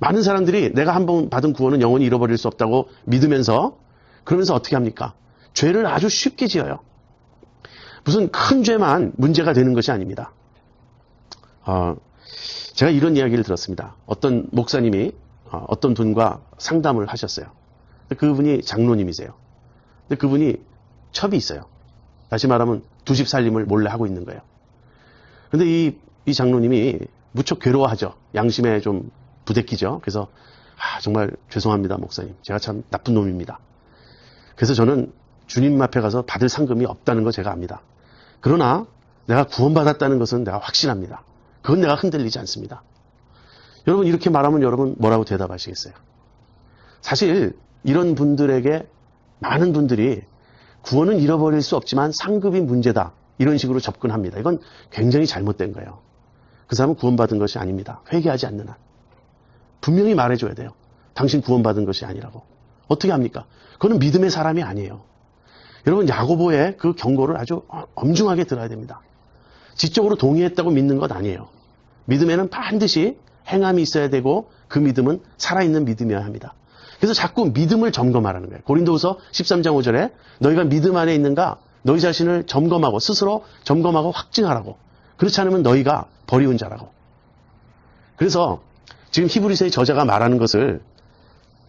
많은 사람들이 내가 한 번 받은 구원은 영원히 잃어버릴 수 없다고 믿으면서 그러면서 어떻게 합니까? 죄를 아주 쉽게 지어요. 무슨 큰 죄만 문제가 되는 것이 아닙니다. 제가 이런 이야기를 들었습니다. 어떤 목사님이 어떤 분과 상담을 하셨어요. 그분이 장로님이세요. 근데 그분이 첩이 있어요. 다시 말하면 두 집 살림을 몰래 하고 있는 거예요. 근데 이 장로님이 무척 괴로워하죠. 양심에 좀 부대끼죠. 그래서 정말 죄송합니다, 목사님. 제가 참 나쁜 놈입니다. 그래서 저는 주님 앞에 가서 받을 상금이 없다는 거 제가 압니다. 그러나 내가 구원받았다는 것은 내가 확신합니다. 그건 내가 흔들리지 않습니다. 여러분 이렇게 말하면 여러분 뭐라고 대답하시겠어요? 사실 이런 분들에게 많은 분들이 구원은 잃어버릴 수 없지만 상급이 문제다. 이런 식으로 접근합니다. 이건 굉장히 잘못된 거예요. 그 사람은 구원받은 것이 아닙니다. 회개하지 않는 한. 분명히 말해줘야 돼요. 당신 구원받은 것이 아니라고. 어떻게 합니까? 그거는 믿음의 사람이 아니에요. 여러분 야고보의 그 경고를 아주 엄중하게 들어야 됩니다. 지적으로 동의했다고 믿는 것 아니에요. 믿음에는 반드시 행함이 있어야 되고 그 믿음은 살아있는 믿음이어야 합니다. 그래서 자꾸 믿음을 점검하라는 거예요. 고린도후서 13장 5절에 너희가 믿음 안에 있는가 너희 자신을 점검하고 스스로 점검하고 확증하라고. 그렇지 않으면 너희가 버리운 자라고. 그래서 지금 히브리서의 저자가 말하는 것을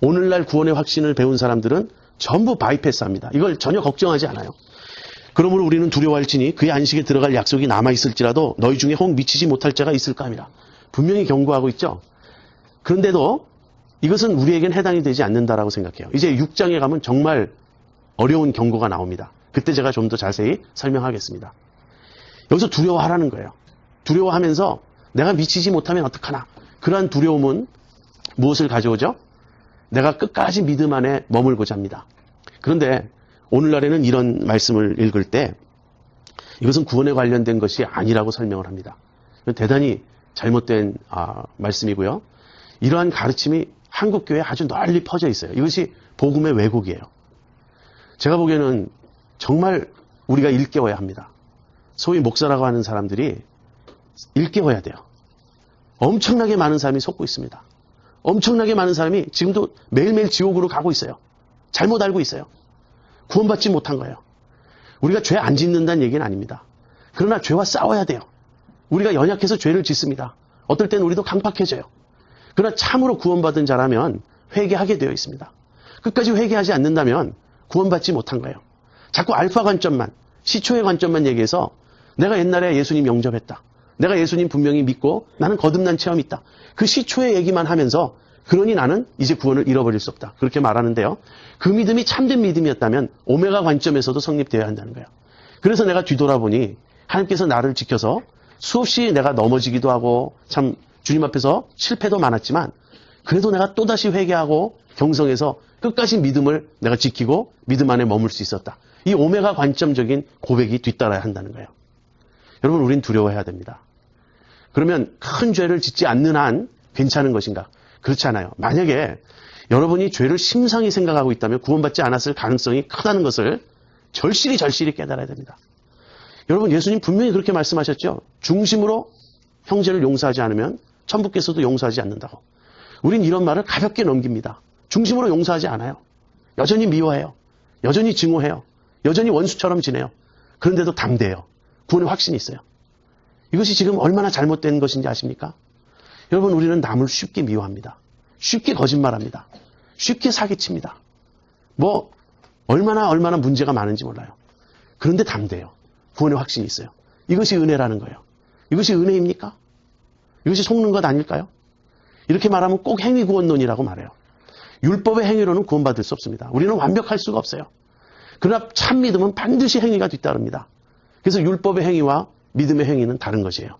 오늘날 구원의 확신을 배운 사람들은 전부 바이패스합니다. 이걸 전혀 걱정하지 않아요. 그러므로 우리는 두려워할지니 그의 안식에 들어갈 약속이 남아있을지라도 너희 중에 혹 미치지 못할 자가 있을까 합니다. 분명히 경고하고 있죠. 그런데도 이것은 우리에겐 해당이 되지 않는다라고 생각해요. 이제 6장에 가면 정말 어려운 경고가 나옵니다. 그때 제가 좀 더 자세히 설명하겠습니다. 여기서 두려워하라는 거예요. 두려워하면서 내가 미치지 못하면 어떡하나. 그러한 두려움은 무엇을 가져오죠? 내가 끝까지 믿음 안에 머물고자 합니다. 그런데 오늘날에는 이런 말씀을 읽을 때 이것은 구원에 관련된 것이 아니라고 설명을 합니다. 대단히 잘못된 말씀이고요. 이러한 가르침이 한국교회에 아주 널리 퍼져 있어요. 이것이 복음의 왜곡이에요. 제가 보기에는 정말 우리가 일깨워야 합니다. 소위 목사라고 하는 사람들이 일깨워야 돼요. 엄청나게 많은 사람이 속고 있습니다. 엄청나게 많은 사람이 지금도 매일매일 지옥으로 가고 있어요. 잘못 알고 있어요. 구원받지 못한 거예요. 우리가 죄 안 짓는다는 얘기는 아닙니다. 그러나 죄와 싸워야 돼요. 우리가 연약해서 죄를 짓습니다. 어떨 때는 우리도 강팍해져요. 그러나 참으로 구원받은 자라면 회개하게 되어 있습니다. 끝까지 회개하지 않는다면 구원받지 못한 거예요. 자꾸 알파 관점만, 시초의 관점만 얘기해서 내가 옛날에 예수님 영접했다. 내가 예수님 분명히 믿고 나는 거듭난 체험이 있다. 그 시초의 얘기만 하면서 그러니 나는 이제 구원을 잃어버릴 수 없다. 그렇게 말하는데요. 그 믿음이 참된 믿음이었다면 오메가 관점에서도 성립되어야 한다는 거예요. 그래서 내가 뒤돌아보니 하나님께서 나를 지켜서 수없이 내가 넘어지기도 하고 참 주님 앞에서 실패도 많았지만 그래도 내가 또다시 회개하고 경성해서 끝까지 믿음을 내가 지키고 믿음 안에 머물 수 있었다. 이 오메가 관점적인 고백이 뒤따라야 한다는 거예요. 여러분 우린 두려워해야 됩니다. 그러면 큰 죄를 짓지 않는 한 괜찮은 것인가? 그렇지 않아요. 만약에 여러분이 죄를 심상히 생각하고 있다면 구원받지 않았을 가능성이 크다는 것을 절실히 깨달아야 됩니다. 여러분 예수님 분명히 그렇게 말씀하셨죠. 중심으로 형제를 용서하지 않으면 천부께서도 용서하지 않는다고. 우린 이런 말을 가볍게 넘깁니다. 중심으로 용서하지 않아요. 여전히 미워해요. 여전히 증오해요. 여전히 원수처럼 지내요. 그런데도 담대해요. 구원의 확신이 있어요. 이것이 지금 얼마나 잘못된 것인지 아십니까? 여러분 우리는 남을 쉽게 미워합니다. 쉽게 거짓말합니다. 쉽게 사기칩니다. 얼마나 문제가 많은지 몰라요. 그런데 담대해요. 구원의 확신이 있어요. 이것이 은혜라는 거예요. 이것이 은혜입니까? 이것이 속는 것 아닐까요? 이렇게 말하면 꼭 행위구원론이라고 말해요. 율법의 행위로는 구원받을 수 없습니다. 우리는 완벽할 수가 없어요. 그러나 참 믿음은 반드시 행위가 뒤따릅니다. 그래서 율법의 행위와 믿음의 행위는 다른 것이에요.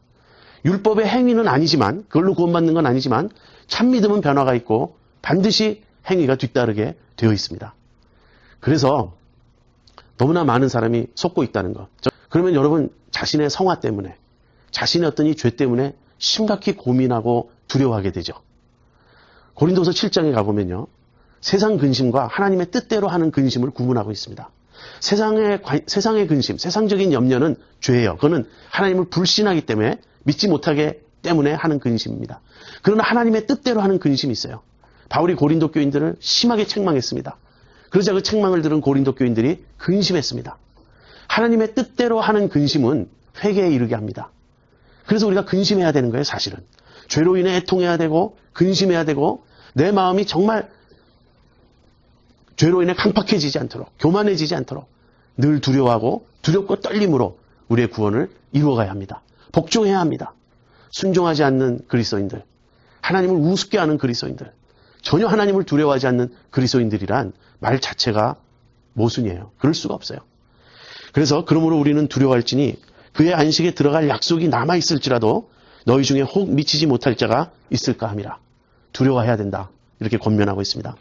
율법의 행위는 아니지만 그걸로 구원받는 건 아니지만 참 믿음은 변화가 있고 반드시 행위가 뒤따르게 되어 있습니다. 그래서 너무나 많은 사람이 속고 있다는 것. 그러면 여러분 자신의 성화 때문에 자신의 어떤 이 죄 때문에 심각히 고민하고 두려워하게 되죠. 고린도서 7장에 가보면요. 세상 근심과 하나님의 뜻대로 하는 근심을 구분하고 있습니다. 세상의 근심, 세상적인 염려는 죄예요. 그거는 하나님을 불신하기 때문에 믿지 못하게 때문에 하는 근심입니다. 그러나 하나님의 뜻대로 하는 근심이 있어요. 바울이 고린도 교인들을 심하게 책망했습니다. 그러자 그 책망을 들은 고린도 교인들이 근심했습니다. 하나님의 뜻대로 하는 근심은 회개에 이르게 합니다. 그래서 우리가 근심해야 되는 거예요, 사실은. 죄로 인해 애통해야 되고 근심해야 되고 내 마음이 정말 죄로 인해 강팍해지지 않도록, 교만해지지 않도록 늘 두려워하고 두렵고 떨림으로 우리의 구원을 이루어가야 합니다. 복종해야 합니다. 순종하지 않는 그리스도인들, 하나님을 우습게 하는 그리스도인들, 전혀 하나님을 두려워하지 않는 그리스도인들이란 말 자체가 모순이에요. 그럴 수가 없어요. 그래서 그러므로 우리는 두려워할지니 그의 안식에 들어갈 약속이 남아있을지라도 너희 중에 혹 미치지 못할 자가 있을까 함이라. 두려워해야 된다. 이렇게 권면하고 있습니다.